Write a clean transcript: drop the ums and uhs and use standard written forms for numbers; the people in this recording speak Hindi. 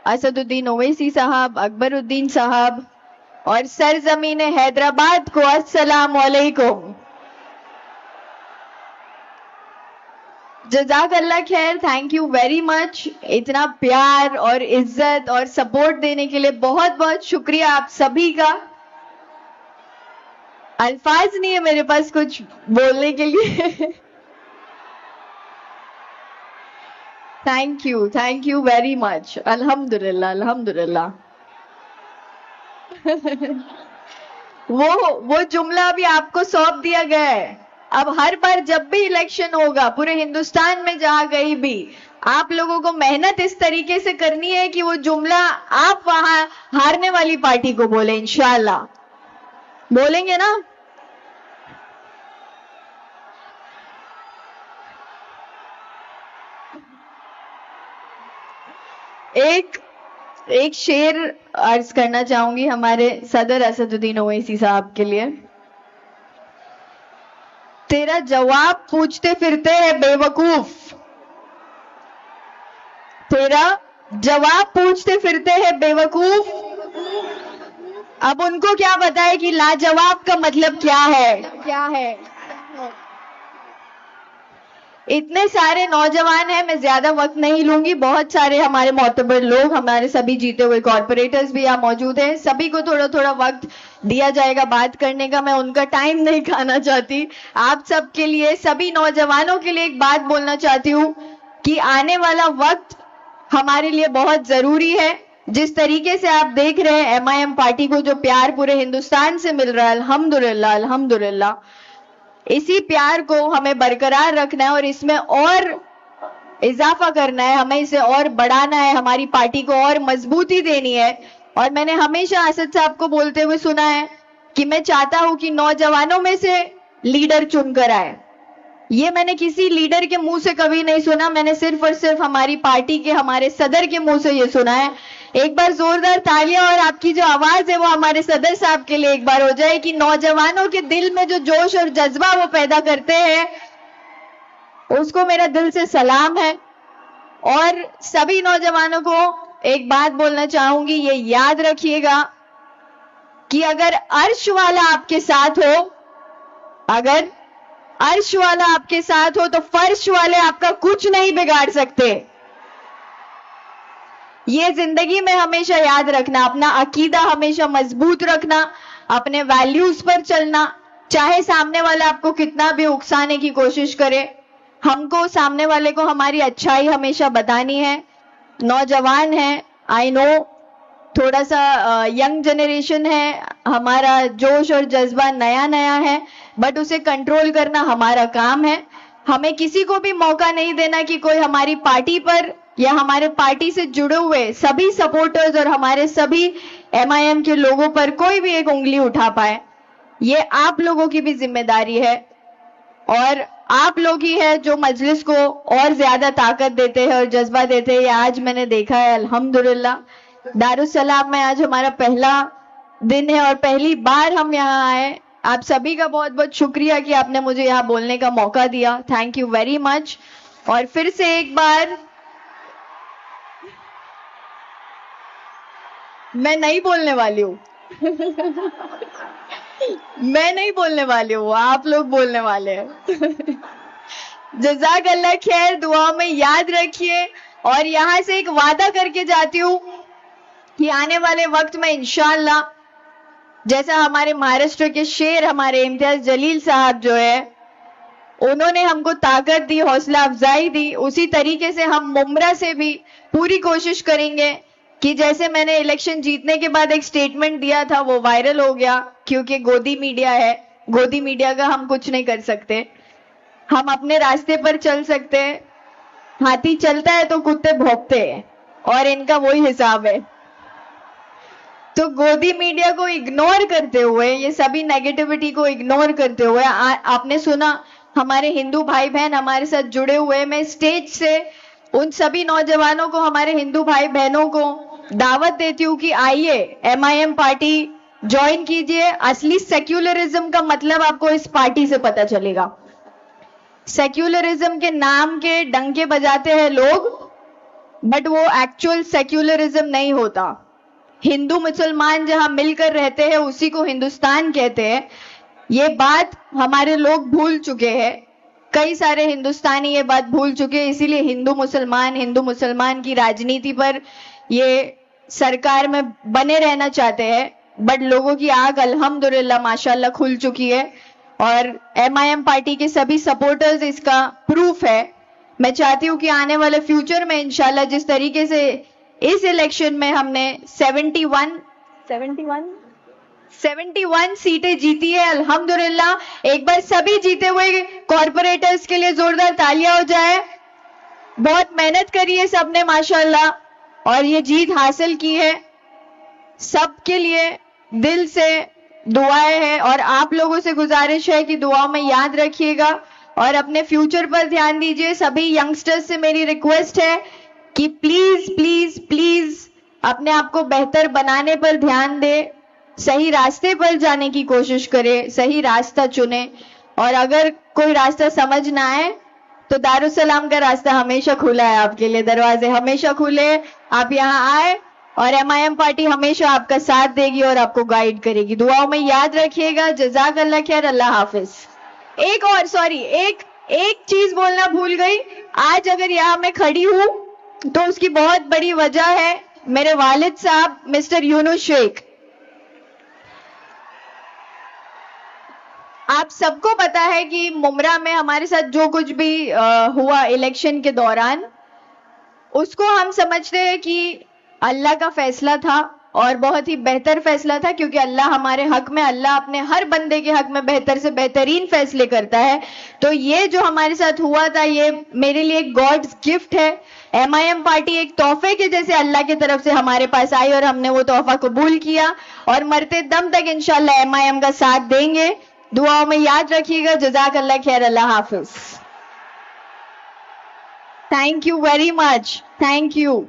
असदुद्दीन ओवैसी साहब, अकबरुद्दीन साहब और सरजमीन हैदराबाद को अस्सलाम वालेकुम। जज़ाकल्लाह खैर, थैंक यू वेरी मच। इतना प्यार और इज्जत और सपोर्ट देने के लिए बहुत बहुत शुक्रिया आप सभी का। अल्फाज नहीं है मेरे पास कुछ बोलने के लिए। Thank you very much. अल्हम्दुलिल्लाह अल्हम्दुलिल्लाह। वो जुमला अभी आपको सौंप दिया गया है। अब हर बार जब भी इलेक्शन होगा पूरे हिंदुस्तान में जहां कहीं भी, आप लोगों को मेहनत इस तरीके से करनी है कि वो जुमला आप वहां हारने वाली पार्टी को बोले। इंशाल्लाह बोलेंगे ना? एक शेर अर्ज करना चाहूंगी हमारे सदर असदुद्दीन ओवैसी साहब के लिए। तेरा जवाब पूछते फिरते हैं बेवकूफ, तेरा जवाब पूछते फिरते हैं बेवकूफ। अब उनको क्या पता है कि लाजवाब का मतलब क्या है। इतने सारे नौजवान हैं, मैं ज्यादा वक्त नहीं लूंगी। बहुत सारे हमारे मोतबर लोग, हमारे सभी जीते हुए कॉर्पोरेटर्स भी यहाँ मौजूद हैं। सभी को थोड़ा थोड़ा वक्त दिया जाएगा बात करने का, मैं उनका टाइम नहीं खाना चाहती। आप सबके लिए, सभी नौजवानों के लिए एक बात बोलना चाहती हूँ कि आने वाला वक्त हमारे लिए बहुत जरूरी है। जिस तरीके से आप देख रहे हैं MIM पार्टी को जो प्यार पूरे हिंदुस्तान से मिल रहा है, अल्हम्दुलिल्लाह अल्हम्दुलिल्लाह, इसी प्यार को हमें बरकरार रखना है और इसमें और इजाफा करना है, हमें इसे और बढ़ाना है, हमारी पार्टी को और मजबूती देनी है। और मैंने हमेशा असद साहब को बोलते हुए सुना है कि मैं चाहता हूं कि नौजवानों में से लीडर चुनकर आए। ये मैंने किसी लीडर के मुंह से कभी नहीं सुना, मैंने सिर्फ और सिर्फ हमारी पार्टी के, हमारे सदर के मुंह से ये सुना है। एक बार जोरदार तालियां और आपकी जो आवाज है वो हमारे सदर साहब के लिए एक बार हो जाए कि नौजवानों के दिल में जो जोश और जज्बा वो पैदा करते हैं, उसको मेरा दिल से सलाम है। और सभी नौजवानों को एक बात बोलना चाहूंगी, ये याद रखिएगा कि अगर अर्श वाला आपके साथ हो, अगर अर्श वाला आपके साथ हो तो फर्श वाले आपका कुछ नहीं बिगाड़ सकते। ये जिंदगी में हमेशा याद रखना, अपना अकीदा हमेशा मजबूत रखना, अपने वैल्यूज पर चलना। चाहे सामने वाला आपको कितना भी उकसाने की कोशिश करे, हमको सामने वाले को हमारी अच्छाई हमेशा बतानी है। नौजवान है, आई नो थोड़ा सा यंग जनरेशन है, हमारा जोश और जज्बा नया नया है, बट उसे कंट्रोल करना हमारा काम है। हमें किसी को भी मौका नहीं देना कि कोई हमारी पार्टी पर या हमारे पार्टी से जुड़े हुए सभी सपोर्टर्स और हमारे सभी MIM के लोगों पर कोई भी एक उंगली उठा पाए। ये आप लोगों की भी जिम्मेदारी है और आप लोग ही है जो मजलिस को और ज्यादा ताकत देते हैं और जज्बा देते हैं। आज मैंने देखा है अल्हम्दुलिल्लाह दारुस्सलाम में आज हमारा पहला दिन है और पहली बार हम यहाँ आए। आप सभी का बहुत बहुत शुक्रिया कि आपने मुझे यहाँ बोलने का मौका दिया। Thank you very much. और फिर से एक बार मैं नहीं बोलने वाली हूँ मैं नहीं बोलने वाली हूँ, आप लोग बोलने वाले हैं। जज़ाकल्लाह खैर, दुआ में याद रखिए। और यहाँ से एक वादा करके जाती हूँ कि आने वाले वक्त में इंशाअल्लाह, जैसा हमारे महाराष्ट्र के शेर हमारे इम्तियाज जलील साहब जो है, उन्होंने हमको ताकत दी, हौसला अफजाई दी, उसी तरीके से हम मुमरा से भी पूरी कोशिश करेंगे कि जैसे मैंने इलेक्शन जीतने के बाद एक स्टेटमेंट दिया था, वो वायरल हो गया क्योंकि गोदी मीडिया है, गोदी मीडिया का हम कुछ नहीं कर सकते। हम अपने रास्ते पर चल सकते हैं, हाथी चलता है तो कुत्ते भौंकते हैं और इनका वही हिसाब है। तो गोदी मीडिया को इग्नोर करते हुए, ये सभी नेगेटिविटी को इग्नोर करते हुए, आपने सुना हमारे हिंदू भाई बहन हमारे साथ जुड़े हुए, मैं स्टेज से उन सभी नौजवानों को, हमारे हिंदू भाई बहनों को दावत देती हूँ कि आइए MIM पार्टी ज्वाइन कीजिए। असली सेक्युलरिज्म का मतलब आपको इस पार्टी से पता चलेगा। सेक्युलरिज्म के नाम के डंके बजाते हैं लोग, बट वो एक्चुअल सेक्युलरिज्म नहीं होता। हिंदू मुसलमान जहां मिलकर रहते हैं उसी को हिंदुस्तान कहते हैं। ये बात हमारे लोग भूल चुके हैं, कई सारे हिंदुस्तानी ये बात भूल चुके हैं, इसीलिए हिंदू मुसलमान की राजनीति पर ये सरकार में बने रहना चाहते हैं। बट लोगों की आग अल्हम्दुलिल्लाह माशाल्लाह खुल चुकी है और MIM पार्टी के सभी सपोर्टर्स इसका प्रूफ है। मैं चाहती हूं कि आने वाले फ्यूचर में इंशाल्लाह जिस तरीके से इस इलेक्शन में हमने 71 सीटें जीती है, अल्हम्दुलिल्लाह एक बार सभी जीते हुए कॉरपोरेटर्स के लिए जोरदार तालियां हो जाए। बहुत मेहनत करी है सबने माशाल्लाह और ये जीत हासिल की है। सबके लिए दिल से दुआएं हैं और आप लोगों से गुजारिश है कि दुआओं में याद रखिएगा और अपने फ्यूचर पर ध्यान दीजिए। सभी यंगस्टर्स से मेरी रिक्वेस्ट है कि प्लीज प्लीज प्लीज अपने आप को बेहतर बनाने पर ध्यान दे, सही रास्ते पर जाने की कोशिश करें, सही रास्ता चुने। और अगर कोई रास्ता समझ ना आए तो दारुसलाम का रास्ता हमेशा खुला है आपके लिए, दरवाजे हमेशा खुले। आप यहाँ आए और MIM पार्टी हमेशा आपका साथ देगी और आपको गाइड करेगी। दुआओं में याद रखिएगा। जज़ाकल्लाह खैर, अल्लाह हाफिज। एक और एक चीज बोलना भूल गई। आज अगर यहाँ मैं खड़ी हूं तो उसकी बहुत बड़ी वजह है मेरे वालिद साहब मिस्टर यूनुस शेख। आप सबको पता है कि मुमरा में हमारे साथ जो कुछ भी हुआ इलेक्शन के दौरान, उसको हम समझते हैं कि अल्लाह का फैसला था और बहुत ही बेहतर फैसला था, क्योंकि अल्लाह हमारे हक में, अल्लाह अपने हर बंदे के हक में बेहतर से बेहतरीन फैसले करता है। तो ये जो हमारे साथ हुआ था ये मेरे लिए गॉड्स गिफ्ट है। MIM पार्टी एक तोहफे के जैसे अल्लाह की तरफ से हमारे पास आई और हमने वो तोहफा कबूल किया और मरते दम तक इंशाल्लाह MIM का साथ देंगे। दुआओं में याद रखिएगा। जज़ाकल्लाह खैर, अल्लाह हाफिज। Thank you very much, thank you.